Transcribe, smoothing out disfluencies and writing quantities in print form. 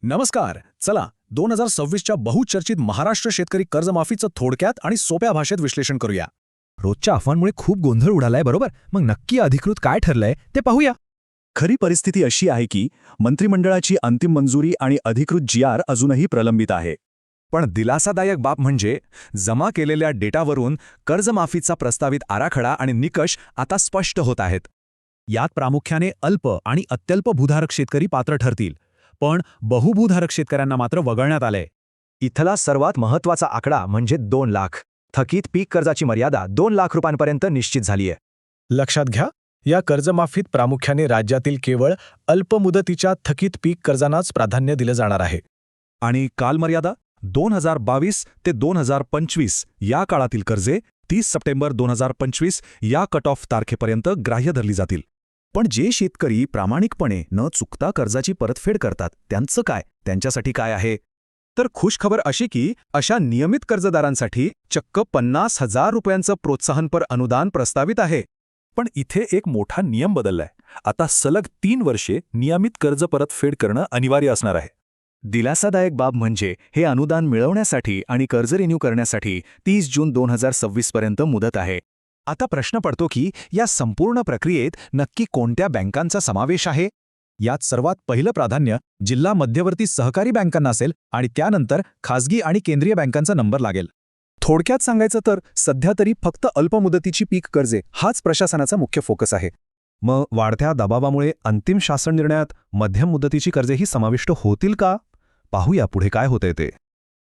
नमस्कार. चला 2026च्या बहुचर्चित महाराष्ट्र शेतकरी कर्जमाफीचं थोडक्यात आणि सोप्या भाषेत विश्लेषण करूया. रोजच्या अफवांमुळे खूप गोंधळ उडालाय, बरोबर? मग नक्की अधिकृत काय ठरलंय ते पाहूया. खरी परिस्थिती अशी आहे की मंत्रिमंडळाची अंतिम मंजुरी आणि अधिकृत जी.आर. अजूनही प्रलंबित आहे. पण दिलासादायक बाब म्हणजे जमा केलेल्या डेटावरून कर्जमाफीचा प्रस्तावित आराखडा आणि निकष आता स्पष्ट होत आहेत. यात प्रामुख्याने अल्प आणि अत्यल्प भूधारक शेतकरी पात्र ठरतील, पण बहुभूधारक शेतकऱ्यांना मात्र वगळण्यात आलंय. इथला सर्वात महत्त्वाचा आकडा म्हणजे 2 लाख. थकीत पीक कर्जाची मर्यादा 2 लाख रुपयांपर्यंत निश्चित झालीय. लक्षात घ्या, या कर्जमाफीत प्रामुख्याने राज्यातील केवळ अल्पमुदतीच्या थकीत पीक कर्जांनाच प्राधान्य दिलं जाणार आहे. आणि कालमर्यादा 2022 ते 2025 या काळातील कर्जे 30 सप्टेंबर 2025 या कट ऑफ तारखेपर्यंत ग्राह्य धरली जातील. पण जे शेतकरी प्रामाणिकपणे न चुकता कर्जाची परतफेड करतात त्यांचं काय? त्यांच्यासाठी काय आहे? तर खुशखबर अशी की अशा नियमित कर्जदारांसाठी चक्क 50,000 रुपयांचं प्रोत्साहनपर अनुदान प्रस्तावित आहे. पण इथे एक मोठा नियम बदललाय. आता सलग 3 वर्षे नियमित कर्ज परतफेड करणं अनिवार्य असणार आहे. दिलासादायक बाब म्हणजे हे अनुदान मिळवण्यासाठी आणि कर्ज रिन्यू करण्यासाठी 30 जून 2026 पर्यंत मुदत आहे. आता प्रश्न पडतो की या संपूर्ण प्रक्रियेत नक्की कोणत्या बँकांचा समावेश आहे? यात सर्वात पहिलं प्राधान्य जिल्हा मध्यवर्ती सहकारी बँकांना असेल आणि त्यानंतर खासगी आणि केंद्रीय बँकांचा नंबर लागेल. थोडक्यात सांगायचं तर सध्या तरी फक्त अल्पमुदतीची पीक कर्जे हाच प्रशासनाचा मुख्य फोकस आहे. मग वाढत्या दबावामुळे अंतिम शासन निर्णयात मध्यम मुदतीची कर्जेही समाविष्ट होतील का? पाहूया पुढे काय होतंय ते.